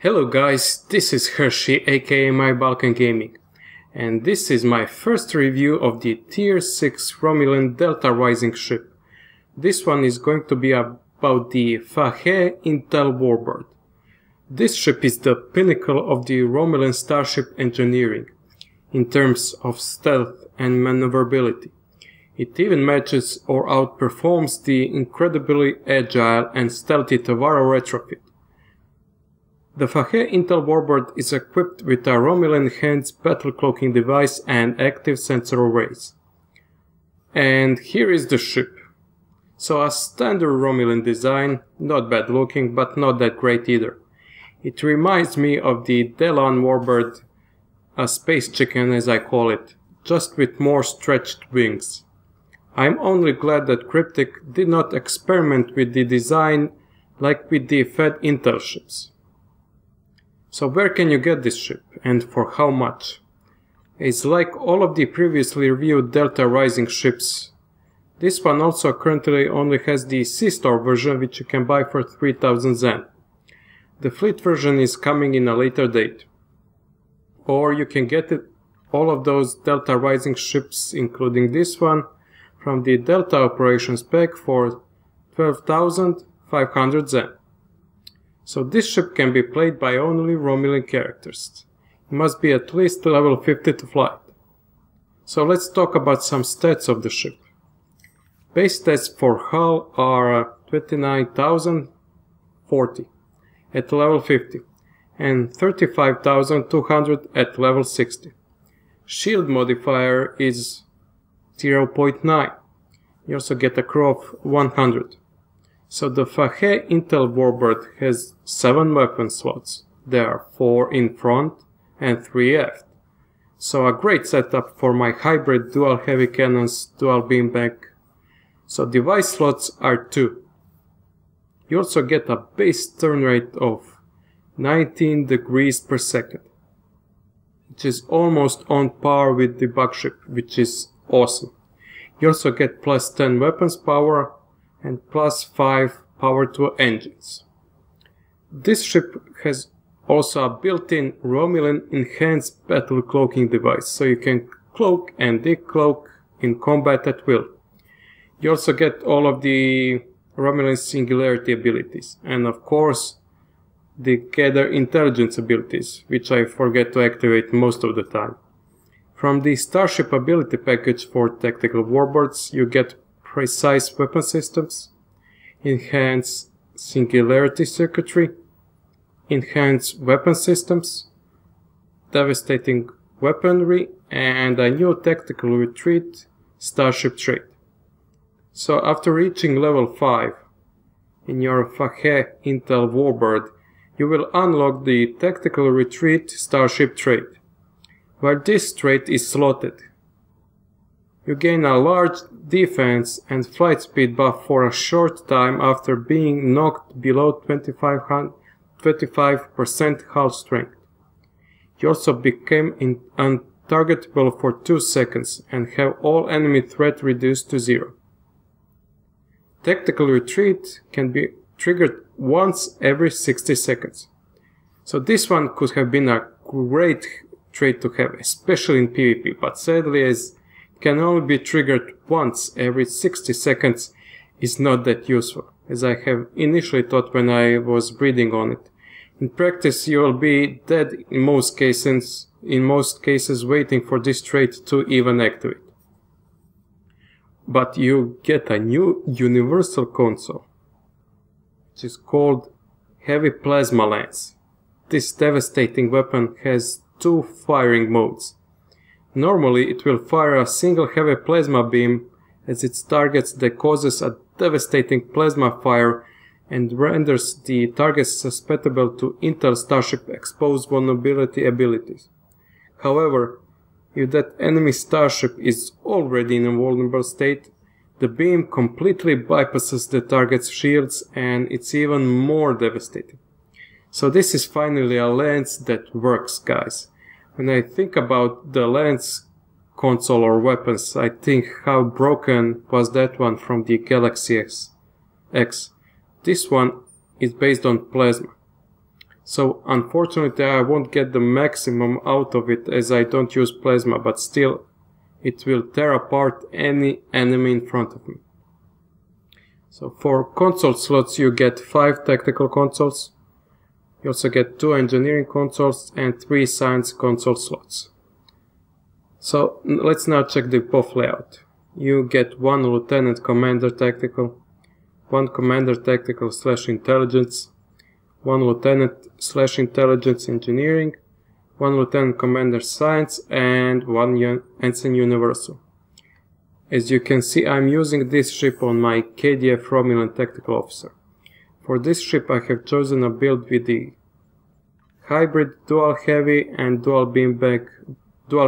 Hello guys, this is Hershey aka MyBalkanGaming, and this is my first review of the Tier 6 Romulan Delta Rising ship. This one is going to be about the Fahet Intel Warbird. This ship is the pinnacle of the Romulan starship engineering in terms of stealth and maneuverability. It even matches or outperforms the incredibly agile and stealthy Tavara retrofit. The Fahet Intel Warbird is equipped with a Romulan enhanced battle cloaking device and active sensor arrays. And here is the ship. So a standard Romulan design, not bad looking but not that great either. It reminds me of the Delan Warbird, a space chicken as I call it, just with more stretched wings. I'm only glad that Cryptic did not experiment with the design like with the Fahet Intel ships. So where can you get this ship, and for how much? It's like all of the previously reviewed Delta Rising ships. This one also currently only has the C-Store version, which you can buy for 3000 Zen. The fleet version is coming in a later date. Or you can get all of those Delta Rising ships, including this one, from the Delta Operations pack for 12,500 Zen. So this ship can be played by only Romulan characters. It must be at least level 50 to fly it. So let's talk about some stats of the ship. Base stats for hull are 29,040 at level 50 and 35,200 at level 60. Shield modifier is 0.9. You also get a crew of 100. So the Fahet Intel Warbird has 7 weapon slots. There are 4 in front and 3 aft. So a great setup for my hybrid dual heavy cannons, dual beamback. So device slots are 2. You also get a base turn rate of 19 degrees per second, which is almost on par with the bug ship, which is awesome. You also get plus 10 weapons power and plus 5 power to engines. This ship has also a built-in Romulan enhanced battle cloaking device, so you can cloak and decloak in combat at will. You also get all of the Romulan singularity abilities, and of course the gather intelligence abilities, which I forget to activate most of the time. From the Starship ability package for tactical warbirds, you get precise weapon systems, enhanced singularity circuitry, enhanced weapon systems, devastating weaponry, and a new tactical retreat starship trait. So after reaching level 5 in your Fahet Intel Warbird, you will unlock the tactical retreat starship trait. Where this trait is slotted, you gain a large defense and flight speed buff for a short time after being knocked below 25% hull strength. You also become untargetable for 2 seconds and have all enemy threat reduced to 0. Tactical retreat can be triggered once every 60 seconds. So this one could have been a great trait to have, especially in PvP, but sadly as can only be triggered once every 60 seconds is not that useful, as I have initially thought when I was reading on it. In practice you will be dead in most cases waiting for this trait to even activate. But you get a new universal console, which is called Heavy Plasma Lance. This devastating weapon has 2 firing modes. Normally it will fire a single heavy plasma beam as it targets that causes a devastating plasma fire and renders the target susceptible to Intel Starship exposed vulnerability abilities. However, if that enemy starship is already in a vulnerable state, the beam completely bypasses the target's shields and it's even more devastating. So this is finally a lance that works, guys. When I think about the lance console or weapons, I think how broken was that one from the Galaxy X. This one is based on plasma. So unfortunately I won't get the maximum out of it as I don't use plasma, but still it will tear apart any enemy in front of me. So for console slots you get 5 tactical consoles. You also get 2 engineering consoles and 3 science console slots. So let's now check the buff layout. You get 1 Lieutenant Commander Tactical, 1 Commander Tactical / Intelligence, 1 Lieutenant / Intelligence Engineering, 1 Lieutenant Commander Science, and 1 Ensign Universal. As you can see, I'm using this ship on my KDF Romulan Tactical Officer. For this ship I have chosen a build with the hybrid dual heavy and dual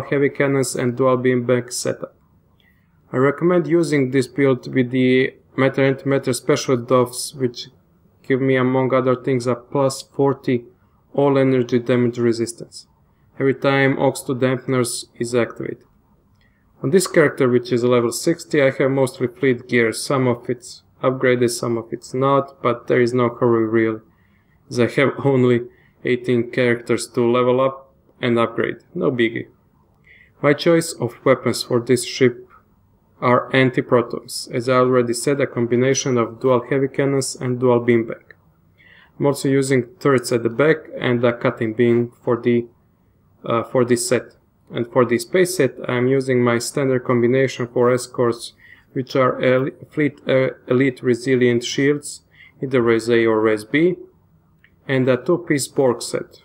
heavy cannons and dual beamback setup. I recommend using this build with the matter-antimatter specialist buffs, which give me among other things a plus 40 all energy damage resistance every time Aux2 dampeners is activated. On this character, which is level 60, I have mostly fleet gear. Some of it's upgraded, some of it's not, but there is no hurry really, as I have only 18 characters to level up and upgrade. No biggie. My choice of weapons for this ship are anti-protons, as I already said, a combination of dual heavy cannons and dual beamback. I'm also using turrets at the back and a cutting beam for this set. And for the space set, I'm using my standard combination for escorts, which are fleet elite resilient shields, either Raise A or Raise B, and a 2-piece Borg set.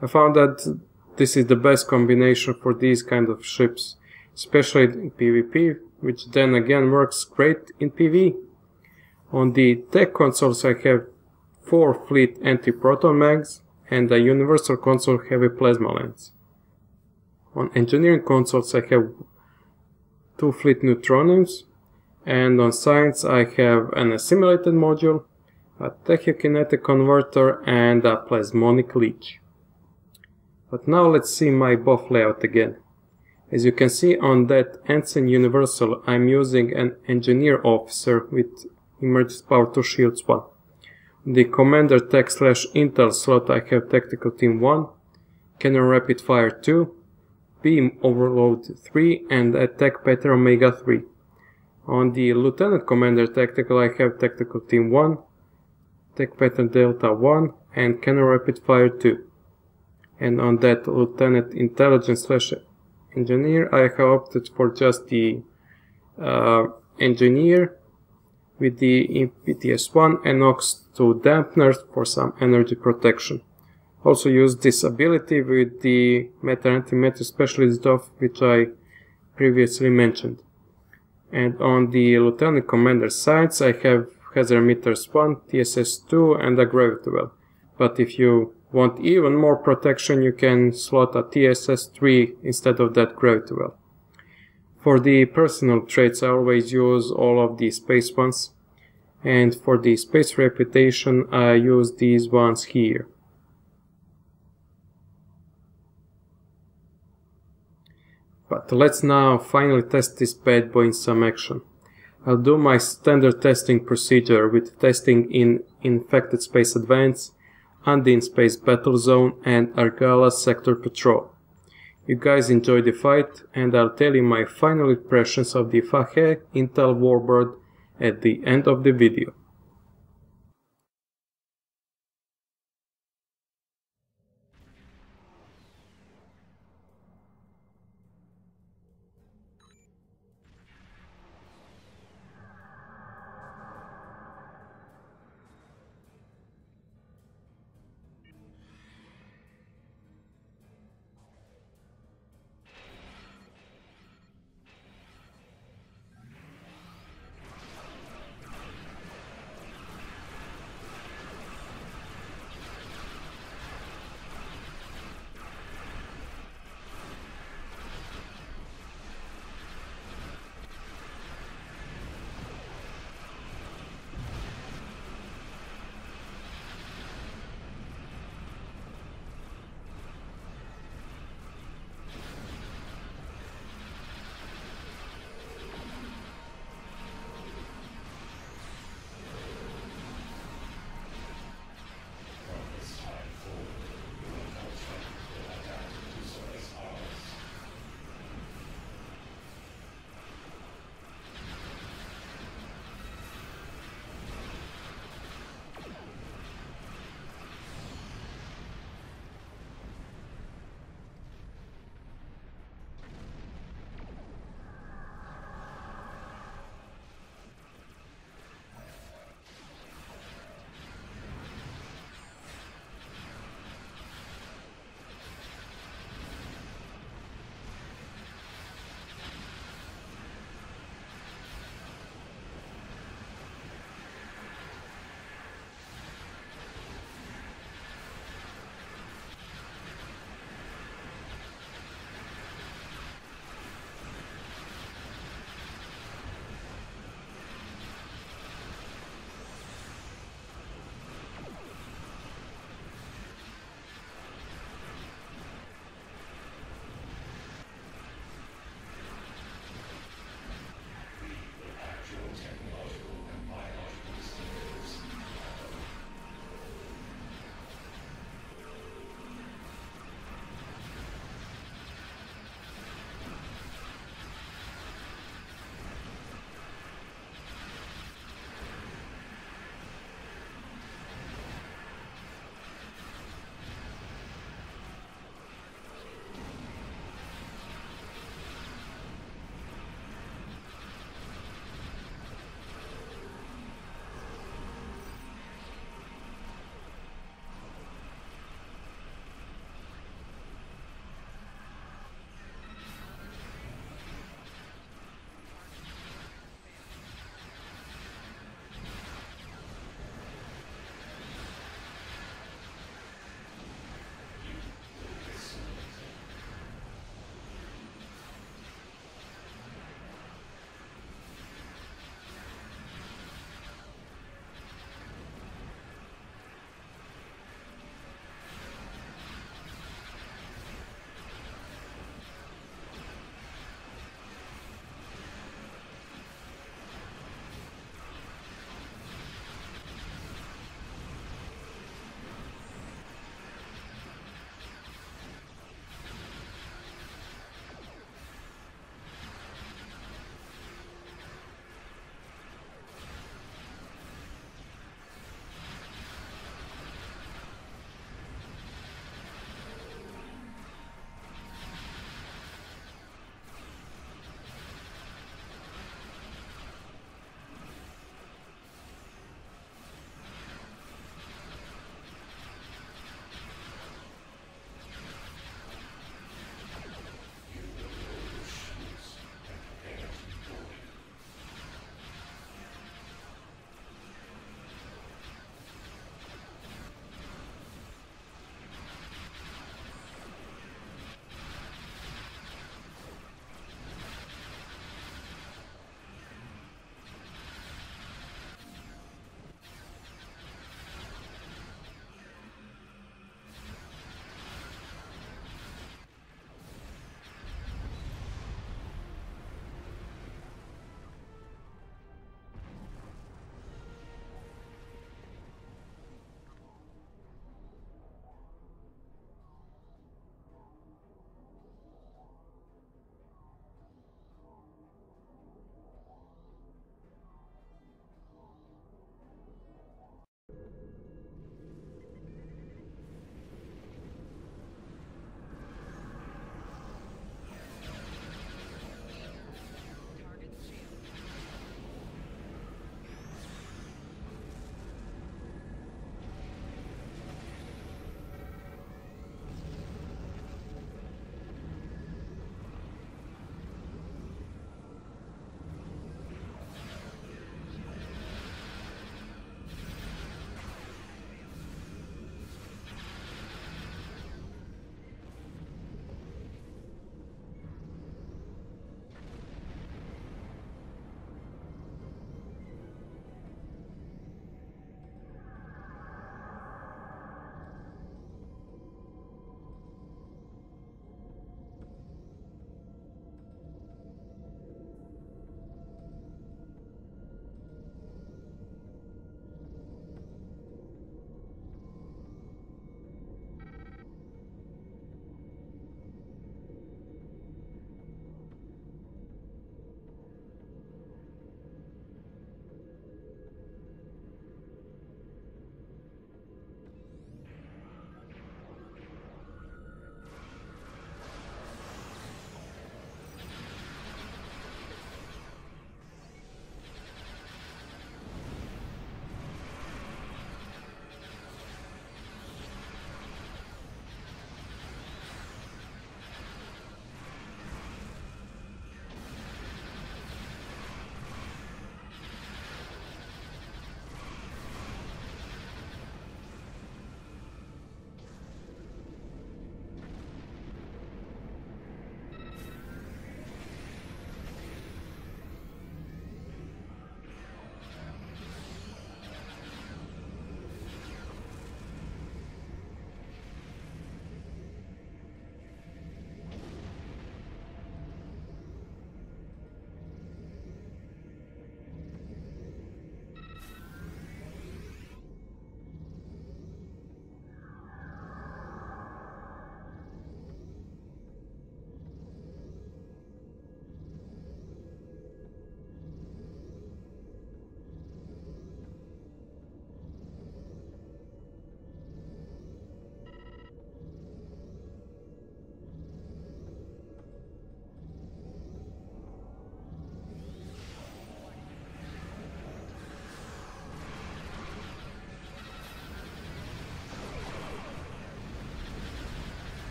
I found that this is the best combination for these kind of ships, especially in PvP, which then again works great in PvE. On the tech consoles I have 4 fleet anti-proton mags and a universal console heavy plasma lens. On engineering consoles I have 2 fleet neutroniums, and on science I have an assimilated module, a tachyokinetic converter, and a plasmonic leech. But now let's see my buff layout again. As you can see on that Ensign Universal, I'm using an Engineer Officer with Emergency Power 2 Shields 1. The Commander Tech / Intel slot I have Tactical Team 1, Cannon Rapid Fire 2, Beam Overload 3, and Attack Pattern Omega 3. On the Lieutenant Commander Tactical I have Tactical Team 1, Attack Pattern Delta 1, and Cannon Rapid Fire 2. And on that Lieutenant Intelligence / Engineer I have opted for just the Engineer with the PTS1 and Aux2 dampeners for some energy protection. Also use this ability with the matter-antimatter specialist buff, which I previously mentioned. And on the Lieutenant Commander sides I have Hazard Emitters 1, TSS2 and a Gravity Well. But if you want even more protection, you can slot a TSS3 instead of that Gravity Well. For the personal traits I always use all of the space ones, and for the space reputation I use these ones here. But let's now finally test this bad boy in some action. I'll do my standard testing procedure with testing in Infected Space Advance, Undine Space Battle Zone and Argala Sector Patrol. You guys enjoy the fight, and I'll tell you my final impressions of the Fahet Intel Warbird at the end of the video.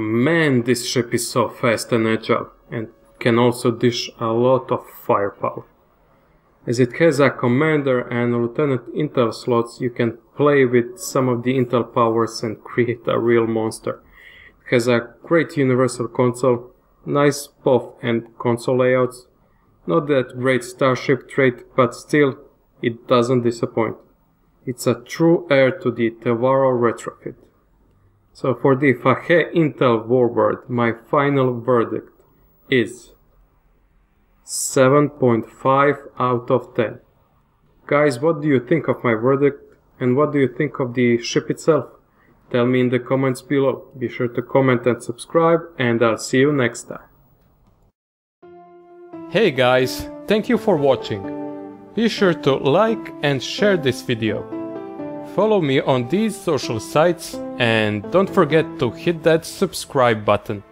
Man, this ship is so fast and agile, and can also dish a lot of firepower. As it has a commander and lieutenant intel slots, you can play with some of the intel powers and create a real monster. It has a great universal console, nice POF and console layouts, not that great starship trait, but still, it doesn't disappoint. It's a true heir to the Tevaro retrofit. So for the Fahet Intel Warbird, my final verdict is 7.5 out of 10. Guys, what do you think of my verdict, and what do you think of the ship itself? Tell me in the comments below. Be sure to comment and subscribe, and I'll see you next time. Hey guys, thank you for watching. Be sure to like and share this video. Follow me on these social sites, and don't forget to hit that subscribe button.